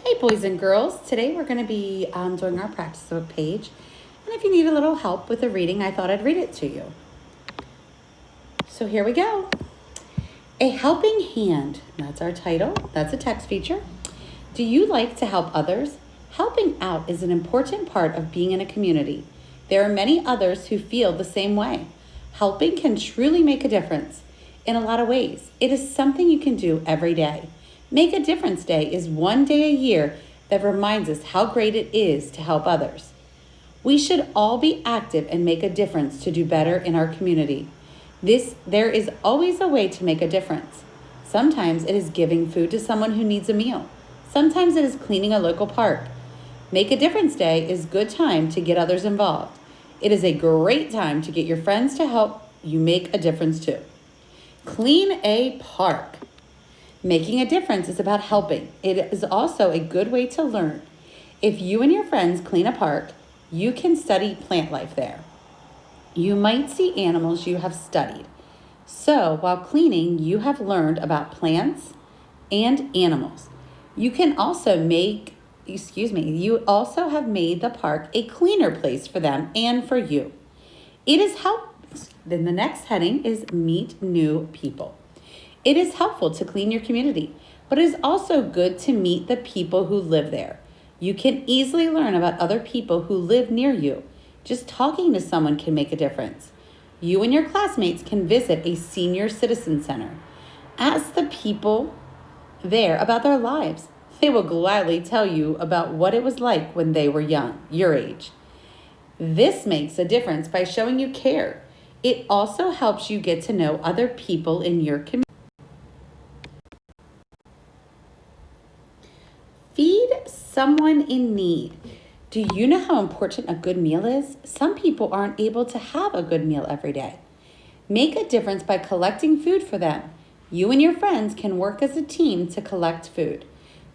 Hey boys and girls, today we're going to be doing our practice book page, and if you need a little help with the reading, I thought I'd read it to you. So here we go. A helping hand, that's our title, that's a text feature. Do you like to help others? Helping out is an important part of being in a community. There are many others who feel the same way. Helping can truly make a difference in a lot of ways. It is something you can do every day. Make a Difference Day is one day a year that reminds us how great it is to help others. We should all be active and make a difference to do better in our community. There is always a way to make a difference. Sometimes it is giving food to someone who needs a meal. Sometimes it is cleaning a local park. Make a Difference Day is a good time to get others involved. It is a great time to get your friends to help you make a difference too. Clean a park. Making a difference is about helping. It is also a good way to learn. If you and your friends clean a park, you can study plant life there. You might see animals you have studied. So while cleaning, you have learned about plants and animals. You also have made the park a cleaner place for them and for you. Then the next heading is Meet New People. It is helpful to clean your community, but it is also good to meet the people who live there. You can easily learn about other people who live near you. Just talking to someone can make a difference. You and your classmates can visit a senior citizen center. Ask the people there about their lives. They will gladly tell you about what it was like when they were young, your age. This makes a difference by showing you care. It also helps you get to know other people in your community. Feed someone in need. Do you know how important a good meal is? Some people aren't able to have a good meal every day. Make a difference by collecting food for them. You and your friends can work as a team to collect food.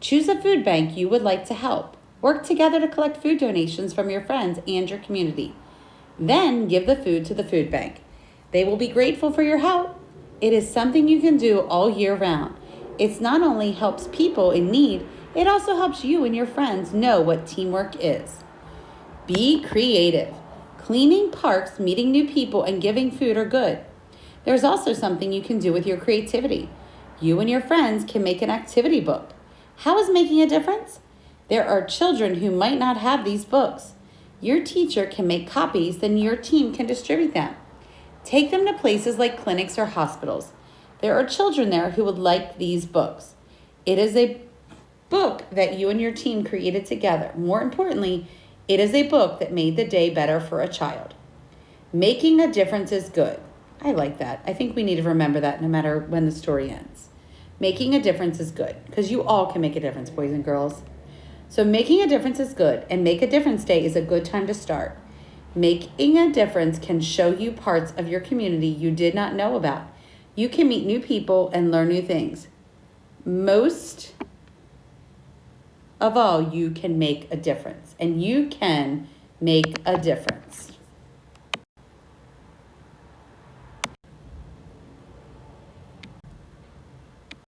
Choose a food bank you would like to help. Work together to collect food donations from your friends and your community. Then give the food to the food bank. They will be grateful for your help. It is something you can do all year round. It not only helps people in need, it also helps you and your friends know what teamwork is. Be creative. Cleaning parks, meeting new people, and giving food are good. There's also something you can do with your creativity. You and your friends can make an activity book. How is making a difference? There are children who might not have these books. Your teacher can make copies, then your team can distribute them. Take them to places like clinics or hospitals. There are children there who would like these books. It is a book that you and your team created together. More importantly, it is a book that made the day better for a child. Making a difference is good. I like that. I think we need to remember that no matter when the story ends. Making a difference is good because you all can make a difference, boys and girls. So making a difference is good, and Make a Difference Day is a good time to start. Making a difference can show you parts of your community you did not know about. You can meet new people and learn new things. Most of all, you can make a difference, and you can make a difference.